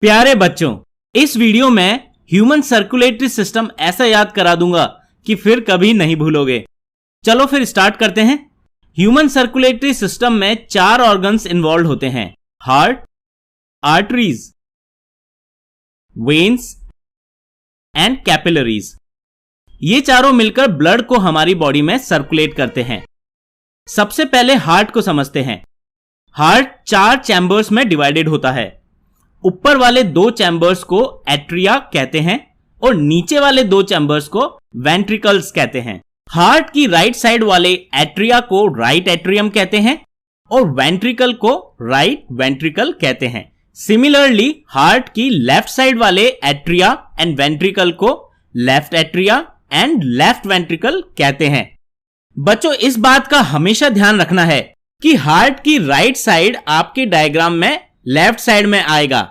प्यारे बच्चों, इस वीडियो में ह्यूमन सर्कुलेटरी सिस्टम ऐसा याद करा दूंगा कि फिर कभी नहीं भूलोगे। चलो फिर स्टार्ट करते हैं। ह्यूमन सर्कुलेटरी सिस्टम में 4 ऑर्गन्स इन्वॉल्व होते हैं: heart, arteries, veins and capillaries. ये चारों मिलकर ब्लड को हमारी बॉडी में सर्कुलेट करते हैं। सबसे पहले हार्ट को समझते हैं। हार्ट 4 चैम्बर्स में डिवाइडेड होता है। ऊपर वाले 2 चैम्बर्स को एट्रिया कहते हैं और नीचे वाले 2 चैम्बर्स को वेंट्रिकल्स कहते हैं। हार्ट की राइट साइड वाले एट्रिया को राइट एट्रियम कहते हैं और वेंट्रिकल को राइट वेंट्रिकल कहते हैं। सिमिलरली हार्ट की लेफ्ट साइड वाले एट्रिया एंड वेंट्रिकल को left atria and left ventricle कहते हैं। बच्चों, इस बात का हमेशा ध्यान रखना है कि हार्ट की राइट साइड आपके डायग्राम में लेफ्ट साइड में आएगा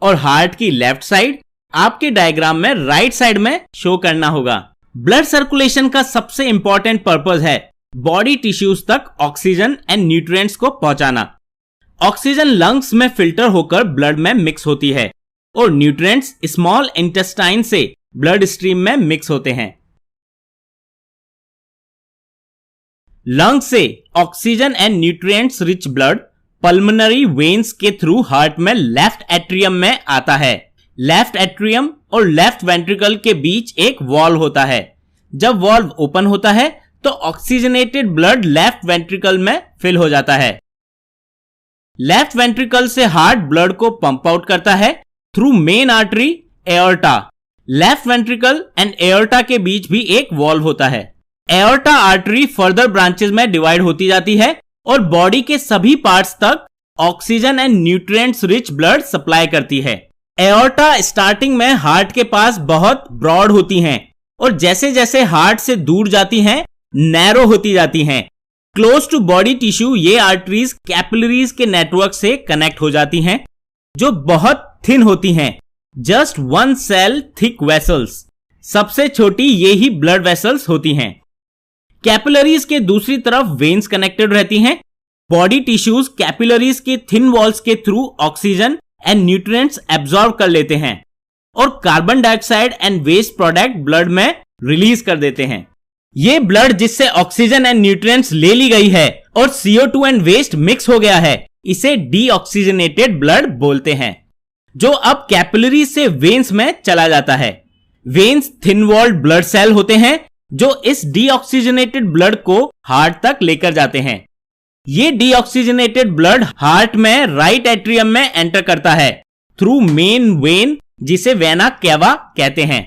और हार्ट की लेफ्ट साइड आपके डायग्राम में राइट साइड में शो करना होगा। ब्लड सर्कुलेशन का सबसे इंपॉर्टेंट पर्पस है बॉडी टिश्यूज तक ऑक्सीजन एंड न्यूट्रिएंट्स को पहुंचाना। ऑक्सीजन लंग्स में फिल्टर होकर ब्लड में मिक्स होती है और न्यूट्रिएंट्स स्मॉल इंटेस्टाइन से ब्लड स्ट्रीम में मिक्स होते हैं। लंग्स से oxygen and nutrients rich blood pulmonary veins के थ्रू हार्ट में लेफ्ट एट्रियम में आता है। लेफ्ट एट्रियम और लेफ्ट वेंट्रिकल के बीच एक वॉल्व होता है। जब वॉल्व ओपन होता है तो ऑक्सीजनेटेड ब्लड लेफ्ट वेंट्रिकल में फिल हो जाता है। लेफ्ट वेंट्रिकल से हार्ट ब्लड को पंप आउट करता है through main artery aorta. Left ventricle and aorta के बीच भी एक वॉल्व होता है। एओर्टा आर्टरी फर्दर ब्रांचेस में डिवाइड होती जाती है और बॉडी के सभी पार्ट्स तक oxygen and nutrients rich blood supply करती है। एओर्टा स्टार्टिंग में हार्ट के पास बहुत ब्रॉड होती हैं और जैसे जैसे हार्ट से दूर जाती हैं नैरो होती जाती हैं। क्लोज टू बॉडी टिश्यू ये आर्टरीज कैपिलरीज के नेटवर्क से कनेक्ट हो जाती हैं जो बहुत थिन होती हैं, जस्ट 1 सेल थिक वेसल्स। सबसे छोटी ये ही ब्लड वेसल्स होती हैं। कैपिलरीज के दूसरी तरफ वेन्स कनेक्टेड रहती हैं। बॉडी टिश्यूज कैपिलरीज के थिन वॉल्स के through oxygen and nutrients absorb कर लेते हैं और carbon dioxide and waste product blood में रिलीज कर देते हैं। ये ब्लड जिससे ऑक्सीजन एंड न्यूट्रिएंट्स ले ली गई है और CO2 एंड वेस्ट मिक्स हो गया है, इसे डीऑक्सीजनेटेड ब्लड बोलते हैं, जो अब कैपिलरीज से वेन्स में चला जाता है। Veins thin walled blood cell होते हैं जो इस डीऑक्सीजनेटेड ब्लड को हार्ट तक लेकर जाते हैं। ये डीऑक्सीजनेटेड ब्लड हार्ट में राइट एट्रियम में एंटर करता है थ्रू मेन वेन, जिसे वेना केवा कहते हैं।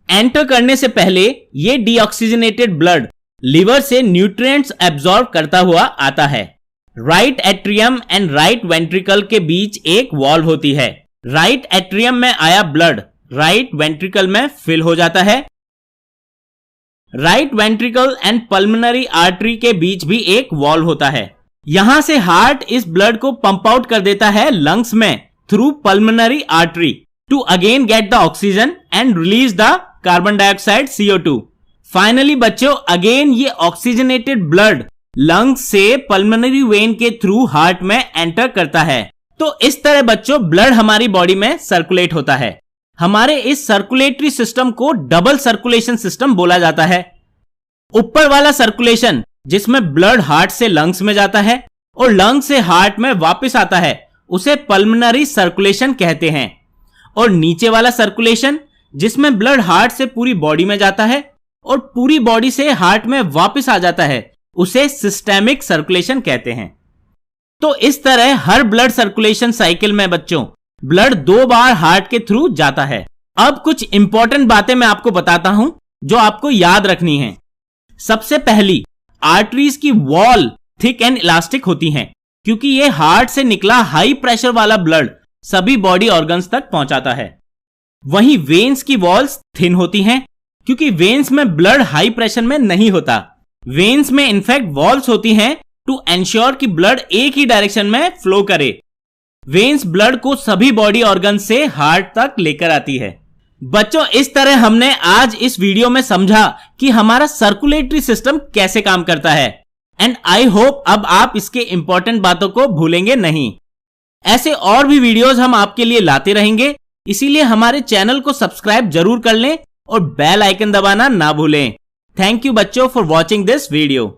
एंटर करने से पहले ये डीऑक्सीजनेटेड ब्लड लिवर से न्यूट्रिएंट्स एब्जॉर्ब करता हुआ आता है। Right atrium and right ventricle के बीच एक वॉल्व होती है। राइट एट्रियम में आया ब्लड राइट वेंट्रिकल में फिल हो जाता है। Right ventricle and pulmonary artery के बीच भी एक वॉल्व होता है। यहां से हार्ट इस ब्लड को पंप आउट कर देता है लंग्स में through pulmonary artery to again get the oxygen and release the carbon dioxide CO2। Finally बच्चों, अगेन ये ऑक्सीजनेटेड ब्लड लंग्स से पल्मोनरी वेन के थ्रू हार्ट में एंटर करता है। तो इस तरह बच्चों ब्लड हमारी बॉडी में सर्कुलेट होता है। हमारे इस सर्कुलेटरी सिस्टम को डबल सर्कुलेशन सिस्टम बोला जाता है। ऊपर वाला सर्कुलेशन जिसमें ब्लड हार्ट से लंग्स में जाता है और लंग्स से हार्ट में वापस आता है, उसे पल्मोनरी सर्कुलेशन कहते हैं। और नीचे वाला सर्कुलेशन जिसमें ब्लड हार्ट से पूरी बॉडी में जाता है और पूरी बॉडी से हार्ट में वापस आ जाता है, उसे सिस्टेमिक सर्कुलेशन कहते हैं। तो इस तरह हर ब्लड सर्कुलेशन साइकिल में बच्चों ब्लड 2 बार हार्ट के थ्रू जाता है। अब कुछ इंपॉर्टेंट बातें मैं आपको बताता हूं जो आपको याद रखनी है। सबसे पहली, आर्टरीज की वॉल थिक एंड इलास्टिक होती हैं क्योंकि ये हार्ट से निकला हाई प्रेशर वाला ब्लड सभी बॉडी ऑर्गन्स तक पहुंचाता है। वहीं वेन्स की वॉल्स थिन होती हैं क्योंकि वेन्स में ब्लड हाई प्रेशर में नहीं होता। वेन्स में इनफैक्ट वॉल्स होती हैं टू एंश्योर कि ब्लड एक ही डायरेक्शन में फ्लो करे। वेन्स ब्लड को सभी बॉडी ऑर्गन से हार्ट तक लेकर आती है। बच्चों, इस तरह हमने आज इस वीडियो में समझा कि हमारा सर्कुलेटरी सिस्टम कैसे काम करता है एंड आई होप अब आप इसके इंपॉर्टेंट बातों को भूलेंगे नहीं। ऐसे और भी वीडियोस हम आपके लिए लाते रहेंगे इसीलिए हमारे चैनल को सब्सक्राइब जरूर कर लें और बेल आइकन दबाना ना भूलें। थैंक यू बच्चों फॉर वॉचिंग दिस वीडियो।